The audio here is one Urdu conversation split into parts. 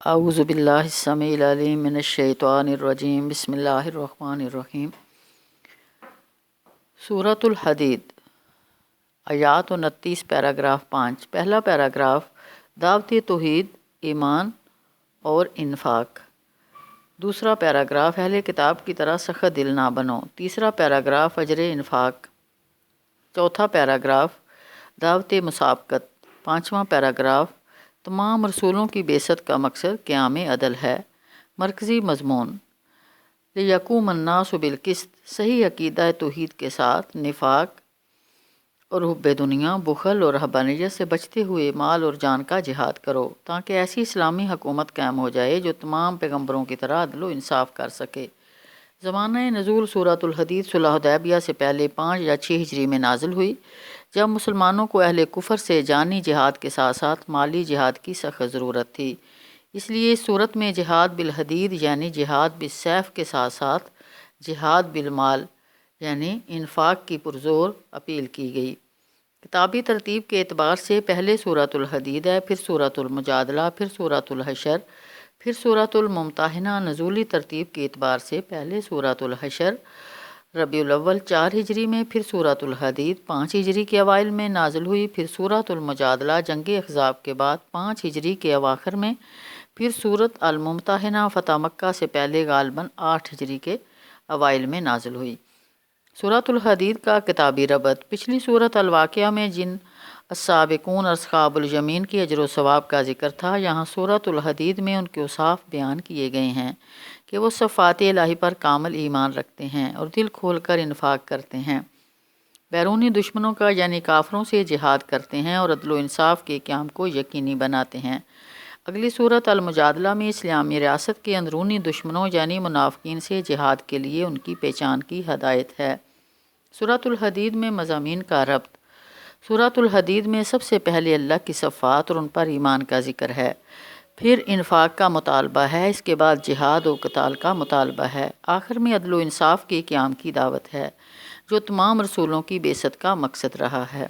اعوذ باللہ السمیع العلیم من الشیطان الرجیم بسم اللہ الرحمن الرحیم۔ سورۃ الحدید آیات 29 پیراگراف 5۔ پہلا پیراگراف دعوت توحید، ایمان اور انفاق۔ دوسرا پیراگراف اہل کتاب کی طرح سخت دل نہ بنو۔ تیسرا پیراگراف اجر انفاق۔ چوتھا پیراگراف دعوت مسابقت۔ پانچواں پیراگراف تمام رسولوں کی بعثت کا مقصد قیام عدل ہے۔ مرکزی مضمون لیقوم الناس بالقسط، صحیح عقیدہ توحید کے ساتھ نفاق اور حب دنیا، بخل اور رہبانیت سے بچتے ہوئے مال اور جان کا جہاد کرو، تاکہ ایسی اسلامی حکومت قائم ہو جائے جو تمام پیغمبروں کی طرح عدل و انصاف کر سکے۔ زمانہ نزول سورۃ الحدید صلح حدیبیہ سے پہلے 5 یا 6 ہجری میں نازل ہوئی، جب مسلمانوں کو اہل کفر سے جانی جہاد کے ساتھ ساتھ مالی جہاد کی سخت ضرورت تھی۔ اس لیے اس صورت میں جہاد بالحدید یعنی جہاد بالسیف کے ساتھ ساتھ جہاد بالمال یعنی انفاق کی پرزور اپیل کی گئی۔ کتابی ترتیب کے اعتبار سے پہلے سورۃ الحدید ہے، پھر سورۃ المجادلہ، پھر سورۃ الحشر، پھر سورۃ الممتحنہ۔ نزولی ترتیب کے اعتبار سے پہلے سورۃ الحشر ربیع الاول 4 ہجری میں، پھر سورۃ الحدید 5 ہجری کے اوائل میں نازل ہوئی، پھر سورۃ المجادلہ جنگ احزاب کے بعد 5 ہجری کے اواخر میں، پھر سورۃ الممتحنہ فتح مکہ سے پہلے غالباً 8 ہجری کے اوائل میں نازل ہوئی۔ سورۃ الحدید کا کتابی ربط پچھلی سورۃ الواقعہ میں جن السابقون اصحاب الیمین کی اجر و ثواب کا ذکر تھا، یہاں سورۃ الحدید میں ان کے اوصاف بیان کیے گئے ہیں کہ وہ صفات الہی پر کامل ایمان رکھتے ہیں اور دل کھول کر انفاق کرتے ہیں، بیرونی دشمنوں کا یعنی کافروں سے جہاد کرتے ہیں اور عدل و انصاف کے قیام کو یقینی بناتے ہیں۔ اگلی سورۃ المجادلہ میں اسلامی ریاست کے اندرونی دشمنوں یعنی منافقین سے جہاد کے لیے ان کی پہچان کی ہدایت ہے۔ سورۃ الحدید میں مضامین کا ربط۔ سورۃ الحدید میں سب سے پہلے اللہ کی صفات اور ان پر ایمان کا ذکر ہے، پھر انفاق کا مطالبہ ہے، اس کے بعد جہاد و قتال کا مطالبہ ہے، آخر میں عدل و انصاف کے قیام کی دعوت ہے جو تمام رسولوں کی بعثت کا مقصد رہا ہے۔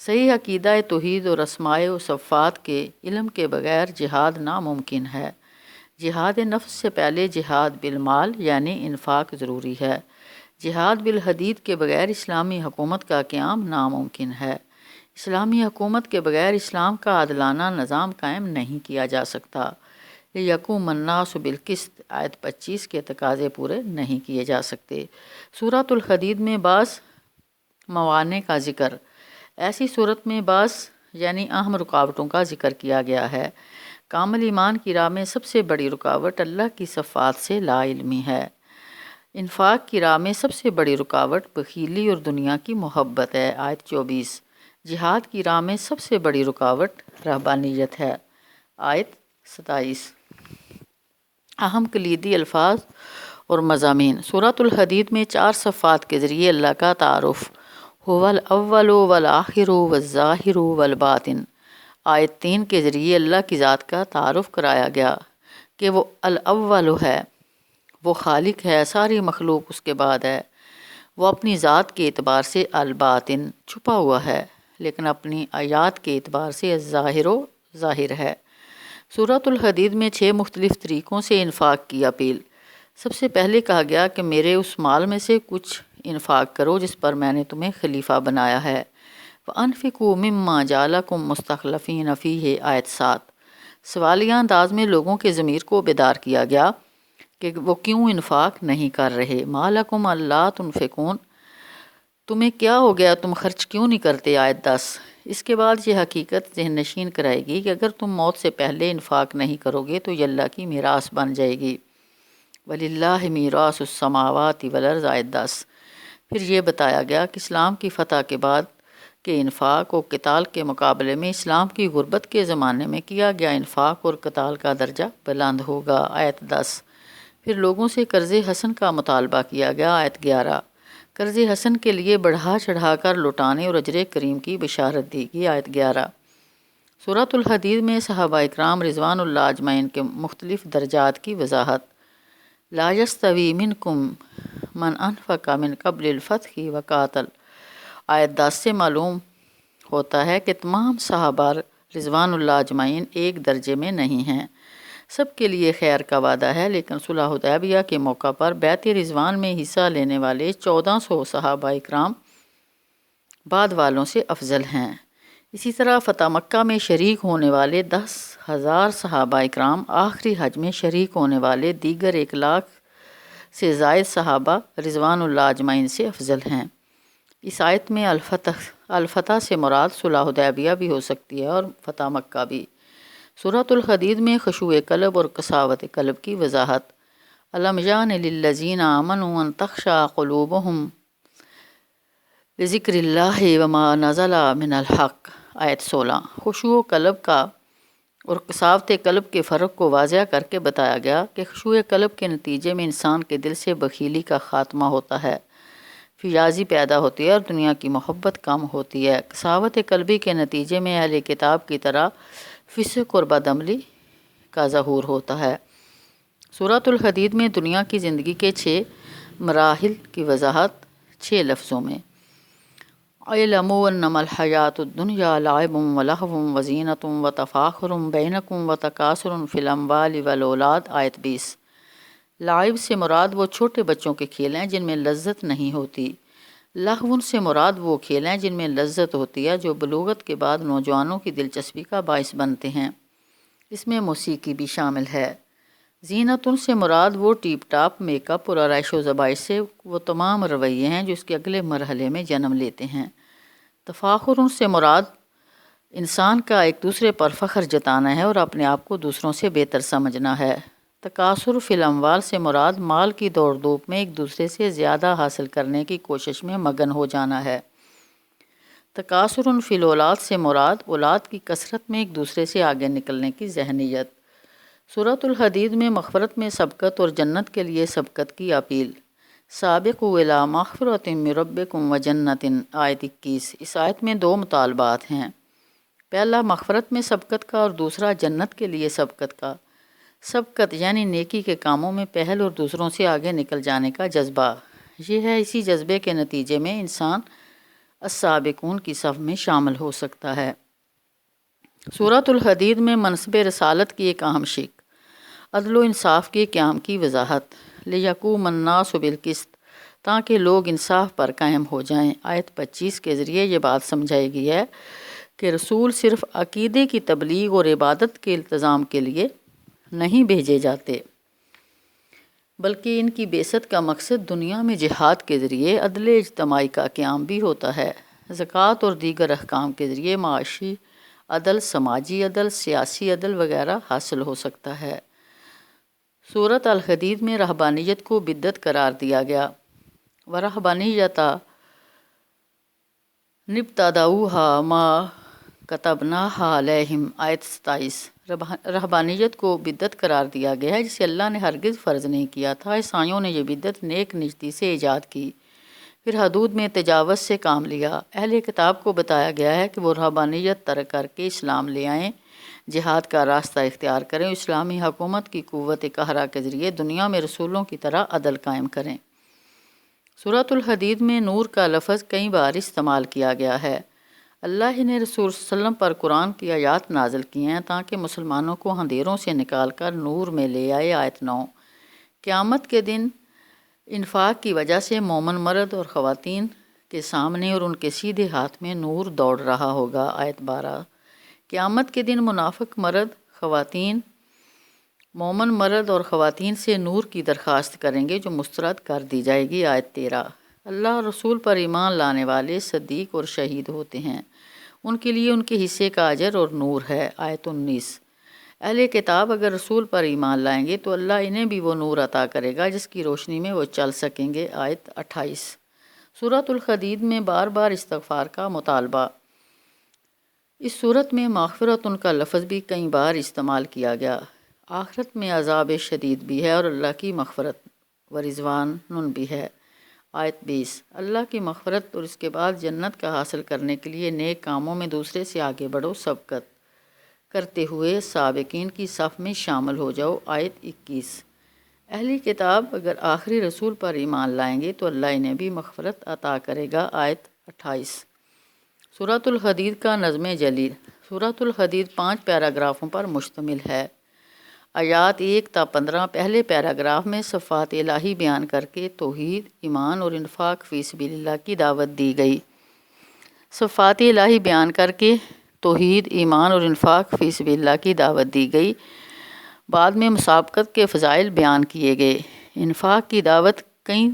صحیح عقیدہ توحید اور اسماء و صفات کے علم کے بغیر جہاد ناممکن ہے۔ جہاد نفس سے پہلے جہاد بالمال یعنی انفاق ضروری ہے۔ جہاد بالحدید کے بغیر اسلامی حکومت کا قیام ناممکن ہے۔ اسلامی حکومت کے بغیر اسلام کا عادلانہ نظام قائم نہیں کیا جا سکتا۔ لیقوم الناس بالقسط آیت 25 کے تقاضے پورے نہیں کیے جا سکتے۔ سورۃ الحدید میں بعض موانع کا ذکر۔ ایسی صورت میں بعض یعنی اہم رکاوٹوں کا ذکر کیا گیا ہے۔ کامل ایمان کی راہ میں سب سے بڑی رکاوٹ اللہ کی صفات سے لا علمی ہے۔ انفاق کی راہ میں سب سے بڑی رکاوٹ بخیلی اور دنیا کی محبت ہے، آیت 24۔ جہاد کی راہ میں سب سے بڑی رکاوٹ رہبانیت ہے، آیت 27۔ اہم کلیدی الفاظ اور مضامین۔ سورۃ الحدید میں 4 صفات کے ذریعے اللہ کا تعارف، هو الاول والآخر والظاہر والباطن۔ آیت 3 کے ذریعے اللہ کی ذات کا تعارف کرایا گیا کہ وہ الاول ہے، وہ خالق ہے، ساری مخلوق اس کے بعد ہے، وہ اپنی ذات کے اعتبار سے الباطن چھپا ہوا ہے لیکن اپنی آیات کے اعتبار سے الظاہر و ظاہر ہے۔ سورۃ الحدید میں 6 مختلف طریقوں سے انفاق کی اپیل۔ سب سے پہلے کہا گیا کہ میرے اس مال میں سے کچھ انفاق کرو جس پر میں نے تمہیں خلیفہ بنایا ہے، وَأَنفِقُوا مِمَّا جَعَلَكُم مُسْتَخْلَفِينَ فِيهِ آیت 7۔ سوالیہ انداز میں لوگوں کے ضمیر کو بیدار کیا گیا کہ وہ کیوں انفاق نہیں کر رہے۔ مَا لَكُمْ أَلَّا تُنْفِقُونَ، تمہیں کیا ہو گیا، تم خرچ کیوں نہیں کرتے، آیت 10۔ اس کے بعد یہ حقیقت ذہن نشین کرائے گی کہ اگر تم موت سے پہلے انفاق نہیں کرو گے تو یہ اللہ کی میراث بن جائے گی، وَلِلَّهِ مِيرَاثُ السَّمَاوَاتِ وَالْأَرْضِ آیت 10۔ پھر یہ بتایا گیا کہ اسلام کی فتح کے بعد کہ انفاق و قتال کے مقابلے میں اسلام کی غربت کے زمانے میں کیا گیا انفاق اور قتال کا درجہ بلند ہوگا، آیت 10۔ پھر لوگوں سے قرض حسن کا مطالبہ کیا گیا، آیت 11۔ قرض حسن کے لیے بڑھا چڑھا کر لوٹانے اور اجر کریم کی بشارت دی گئی، آیت 11۔ سورۃ الحدید میں صحابہ اکرام رضوان اللہ اجمعین کے مختلف درجات کی وضاحت۔ لا یستوی منکم من انفق من قبل الفتح وقاتل، آیت 10 سے معلوم ہوتا ہے کہ تمام صحابہ رضوان اللہ اجمعین ایک درجے میں نہیں ہیں۔ سب کے لیے خیر کا وعدہ ہے، لیکن صلح حدیبیہ کے موقع پر بیعت رضوان میں حصہ لینے والے 1400 صحابہ اکرام بعد والوں سے افضل ہیں۔ اسی طرح فتح مکہ میں شریک ہونے والے 10,000 صحابہ اکرام آخری حج میں شریک ہونے والے دیگر 1,00,000 سے زائد صحابہ رضوان اللہ اجمعین سے افضل ہیں۔ اس آیت میں الفتح سے مراد صلح حدیبیہ بھی ہو سکتی ہے اور فتح مکہ بھی۔ سورۃ الحدید میں خشوع قلب اور قساوت قلب کی وضاحت۔ الم یعن للذین آمنوا ان تخشع قلوبہم لذکر اللہ وما نزل من الحق، آیت 16۔ خشوع قلب کا اور قساوت قلب کے فرق کو واضح کر کے بتایا گیا کہ خشوع قلب کے نتیجے میں انسان کے دل سے بخیلی کا خاتمہ ہوتا ہے، فیاضی پیدا ہوتی ہے اور دنیا کی محبت کم ہوتی ہے۔ قساوت قلبی کے نتیجے میں اہل کتاب کی طرح فسق اور بدعملی کا ظہور ہوتا ہے۔ سورۃ الحدید میں دنیا کی زندگی کے 6 مراحل کی وضاحت 6 لفظوں میں۔ اعلموا انما الحیاۃ الدنیا لعب ولہو وزینۃ وتفاخر بینکم وتکاثر فی الاموال والاولاد، آیت 20۔ لعب سے مراد وہ چھوٹے بچوں کے کھیل ہیں جن میں لذت نہیں ہوتی۔ لہو سے مراد وہ کھیل ہیں جن میں لذت ہوتی ہے، جو بلوغت کے بعد نوجوانوں کی دلچسپی کا باعث بنتے ہیں۔ اس میں موسیقی بھی شامل ہے۔ زینت سے مراد وہ ٹیپ ٹاپ میک اپ اور آرائش و زبائش سے وہ تمام رویے ہیں جو اس کے اگلے مرحلے میں جنم لیتے ہیں۔ تفاخر سے مراد انسان کا ایک دوسرے پر فخر جتانا ہے اور اپنے آپ کو دوسروں سے بہتر سمجھنا ہے۔ تکاثر فی الاموال سے مراد مال کی دوڑ دھوپ میں ایک دوسرے سے زیادہ حاصل کرنے کی کوشش میں مگن ہو جانا ہے۔ تکاثر فی الاولاد سے مراد اولاد کی کثرت میں ایک دوسرے سے آگے نکلنے کی ذہنیت۔ سورۃ الحدید میں مغفرت میں سبقت اور جنت کے لیے سبقت کی اپیل۔ سابقوا الی مغفرۃ من ربکم وجنۃ، آیت 21۔ اس آیت میں 2 مطالبات ہیں، پہلا مغفرت میں سبقت کا اور دوسرا جنت کے لیے سبقت کا۔ سبقت یعنی نیکی کے کاموں میں پہل اور دوسروں سے آگے نکل جانے کا جذبہ، یہ ہے اسی جذبے کے نتیجے میں انسان السابقون کی صف میں شامل ہو سکتا ہے۔ سورۃ الحدید میں منصب رسالت کی ایک اہم شق، عدل و انصاف کے قیام کی وضاحت۔ لیقوم الناس بالقسط، تاکہ لوگ انصاف پر قائم ہو جائیں، آیت 25 کے ذریعے یہ بات سمجھائی گئی ہے کہ رسول صرف عقیدے کی تبلیغ اور عبادت کے التزام کے لیے نہیں بھیجے جاتے، بلکہ ان کی بعثت کا مقصد دنیا میں جہاد کے ذریعے عدل اجتماعی کا قیام بھی ہوتا ہے۔ زکوٰۃ اور دیگر احکام کے ذریعے معاشی عدل، سماجی عدل، سیاسی عدل وغیرہ حاصل ہو سکتا ہے۔ سورۃ الحدید میں رہبانیت کو بدعت قرار دیا گیا۔ ورہبانیۃ نبتدعوها ما کتبناها علیہم، آیت 27۔ رہبانیت کو بدعت قرار دیا گیا ہے جسے اللہ نے ہرگز فرض نہیں کیا تھا۔ عیسائیوں نے یہ بدعت نیک نیتی سے ایجاد کی، پھر حدود میں تجاوز سے کام لیا۔ اہل کتاب کو بتایا گیا ہے کہ وہ رہبانیت ترک کر کے اسلام لے آئیں، جہاد کا راستہ اختیار کریں، اسلامی حکومت کی قوت قہرہ کے ذریعے دنیا میں رسولوں کی طرح عدل قائم کریں۔ سورۃ الحدید میں نور کا لفظ کئی بار استعمال کیا گیا ہے۔ اللہ نے رسول صلی اللہ علیہ وسلم پر قرآن کی آیات نازل کی ہیں تاکہ مسلمانوں کو اندھیروں سے نکال کر نور میں لے آئے، آیت 9۔ قیامت کے دن انفاق کی وجہ سے مومن مرد اور خواتین کے سامنے اور ان کے سیدھے ہاتھ میں نور دوڑ رہا ہوگا، آیت 12۔ قیامت کے دن منافق مرد، خواتین، مومن مرد اور خواتین سے نور کی درخواست کریں گے جو مسترد کر دی جائے گی، آیت 13۔ اللہ اور رسول پر ایمان لانے والے صدیق اور شہید ہوتے ہیں، ان کے لیے ان کے حصے کا اجر اور نور ہے، آیت 19۔ اہل کتاب اگر رسول پر ایمان لائیں گے تو اللہ انہیں بھی وہ نور عطا کرے گا جس کی روشنی میں وہ چل سکیں گے، آیت 28۔ سورۃ الحدید میں بار بار استغفار کا مطالبہ۔ اس صورت میں مغفرت ان کا لفظ بھی کئی بار استعمال کیا گیا۔ آخرت میں عذاب شدید بھی ہے اور اللہ کی مغفرت و رضوان بھی ہے، آیت 20۔ اللہ کی مغفرت اور اس کے بعد جنت کا حاصل کرنے کے لیے نیک کاموں میں دوسرے سے آگے بڑھو، سبقت کرتے ہوئے سابقین کی صف میں شامل ہو جاؤ، آیت 21۔ اہلی کتاب اگر آخری رسول پر ایمان لائیں گے تو اللہ انہیں بھی مغفرت عطا کرے گا، آیت 28۔ سورۃ الحدید کا نظم جلیل۔ سورۃ الحدید 5 پیراگرافوں پر مشتمل ہے۔ آیات 1 تا 15 پہلے پیراگراف میں صفات الہی بیان کر کے توحید، ایمان اور انفاق فی سبیل اللہ کی دعوت دی گئی۔ صفات الہی بیان کر کے توحید، ایمان اور انفاق فی سبیل اللہ کی دعوت دی گئی۔ بعد میں مسابقت کے فضائل بیان کیے گئے۔ انفاق کی دعوت کئی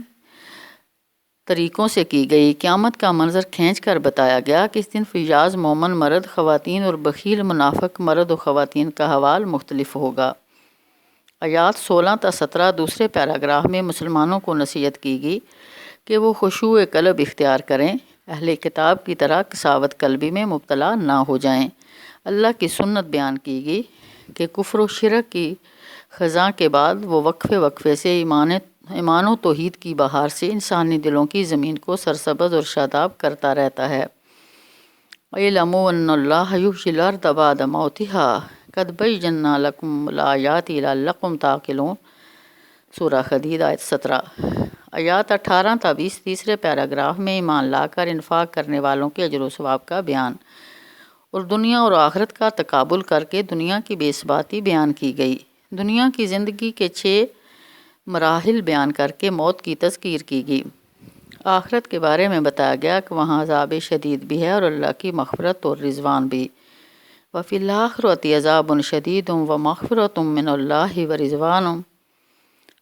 طریقوں سے کی گئی۔ قیامت کا منظر کھینچ کر بتایا گیا کہ اس دن فیاض مومن مرد خواتین اور بخیل منافق مرد و خواتین کا حوال مختلف ہوگا۔ آیات 16 تا 17 دوسرے پیراگراف میں مسلمانوں کو نصیحت کی گئی کہ وہ خشوع قلب اختیار کریں، اہل کتاب کی طرح قساوت قلبی میں مبتلا نہ ہو جائیں۔ اللہ کی سنت بیان کی گئی کہ کفر و شرک کی خزاں کے بعد وہ وقفے وقفے سے ایمان و توحید کی بہار سے انسانی دلوں کی زمین کو سرسبز اور شاداب کرتا رہتا ہے۔ اعلموا ان اللہ یحیی الارض بعد موتها قد بینا لکم الآیات لعلکم تعقلون، سورہ حدید آیت 17۔ آیات 18 تا 20 تیسرے پیراگراف میں ایمان لا کر انفاق کرنے والوں کے اجر و ثواب کا بیان اور دنیا اور آخرت کا تقابل کر کے دنیا کی بے ثباتی بیان کی گئی۔ دنیا کی زندگی کے 6 مراحل بیان کر کے موت کی تذکیر کی گئی۔ آخرت کے بارے میں بتایا گیا کہ وہاں عذاب شدید بھی ہے اور اللہ کی مغفرت اور رضوان بھی۔ وفی الآخرۃ عذاب شدید ومغفرۃ من اللہ ورضوان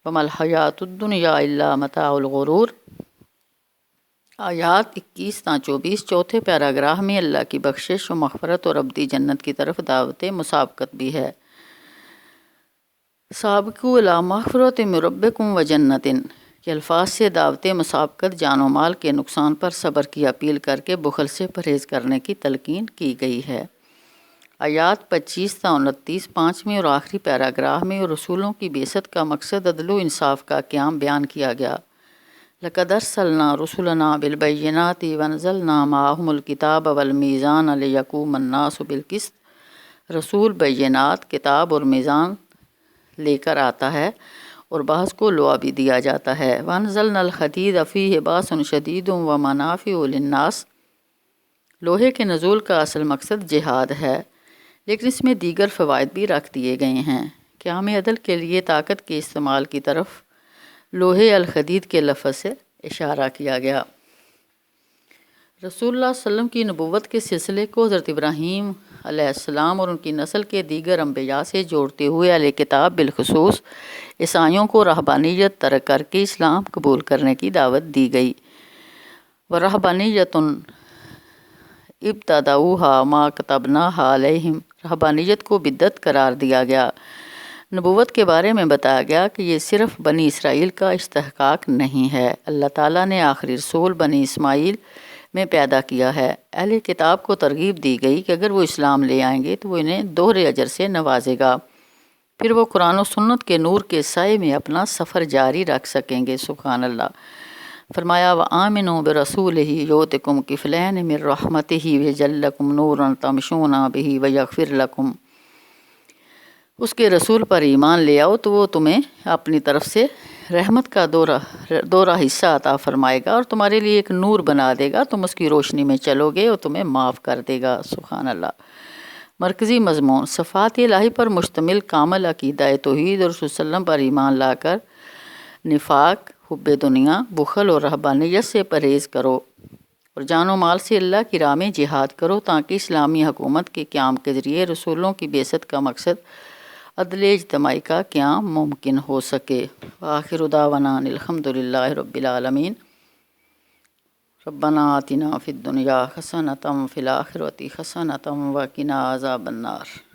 وما الحیاۃ الدنیا الا متاع الغرور۔ آیات 21 تا 24 چوتھے پیراگراف میں اللہ کی بخشش و مغفرت اور ابدی جنت کی طرف دعوت مسابقت بھی ہے۔ سابقوا الی مغفرۃ من ربکم وجنۃ کے الفاظ سے دعوت مسابقت جان و مال کے نقصان پر صبر کی اپیل کر کے بخل سے پرہیز کرنے کی تلقین کی گئی ہے۔ آیات 25 تا 29 پانچویں اور آخری پیراگراف میں رسولوں کی بعثت کا مقصد عدل و انصاف کا قیام بیان کیا گیا۔ لقد ارسلنا رسلنا بالبینات وانزلنا معهم الکتاب والمیزان لیقوم الناس بالقسط۔ رسول بینات، کتاب اور میزان لے کر آتا ہے اور بعض کو لوا بھی دیا جاتا ہے۔ وانزلنا الحدید فیہ باس شدید ومنافع للناس۔ لوہے کے نزول کا اصل مقصد جہاد ہے، لیکن اس میں دیگر فوائد بھی رکھ دیے گئے ہیں۔ قیام عدل کے لیے طاقت کے استعمال کی طرف لوہے الحدید کے لفظ سے اشارہ کیا گیا۔ رسول اللہ صلی اللہ علیہ وسلم کی نبوت کے سلسلے کو حضرت ابراہیم علیہ السلام اور ان کی نسل کے دیگر انبیاء سے جوڑتے ہوئے اہل کتاب بالخصوص عیسائیوں کو رہبانیت ترک کر کے اسلام قبول کرنے کی دعوت دی گئی۔ وَرَهْبَانِيَّةٌ ابتدعوها ما كتبناها علیہم۔ رہبانیت کو بدعت قرار دیا گیا۔ نبوت کے بارے میں بتایا گیا کہ یہ صرف بنی اسرائیل کا استحقاق نہیں ہے، اللہ تعالیٰ نے آخری رسول بنی اسماعیل میں پیدا کیا ہے۔ اہل کتاب کو ترغیب دی گئی کہ اگر وہ اسلام لے آئیں گے تو وہ انہیں دوہرے اجر سے نوازے گا، پھر وہ قرآن و سنت کے نور کے سائے میں اپنا سفر جاری رکھ سکیں گے۔ سبحان اللہ۔ فرمایا وَآمِنُوا بِرَسُولِهِ يُؤْتِكُمْ كِفْلَيْنِ مِن رَحْمَتِهِ وَيَجْعَل لَّكُمْ نُورًا تَمْشُونَ بِهِ وَيَغْفِرْ لَكُمْ۔ اس کے رسول پر ایمان لے آؤ تو وہ تمہیں اپنی طرف سے رحمت کا دورہ حصہ عطا فرمائے گا اور تمہارے لیے ایک نور بنا دے گا، تم اس کی روشنی میں چلو گے اور تمہیں معاف کر دے گا۔ سبحان اللہ۔ مرکزی مضمون صفات الہی پر مشتمل کامل عقیدہ توحید اور رسول صلی اللہ علیہ وسلم پر ایمان لا کر نفاق، حب دنیا، بخل اور رہبانیت سے پرہیز کرو اور جان و مال سے اللہ کی راہ میں جہاد کرو تاکہ اسلامی حکومت کے قیام کے ذریعے رسولوں کی بعثت کا مقصد عدل اجتماعی کا قیام ممکن ہو سکے۔ وآخر دعوانا ان الحمد للہ رب العالمین۔ ربنا آتنا فی الدنیا حسنۃ وفی الآخرۃ حسنۃ وقنا عذاب النار۔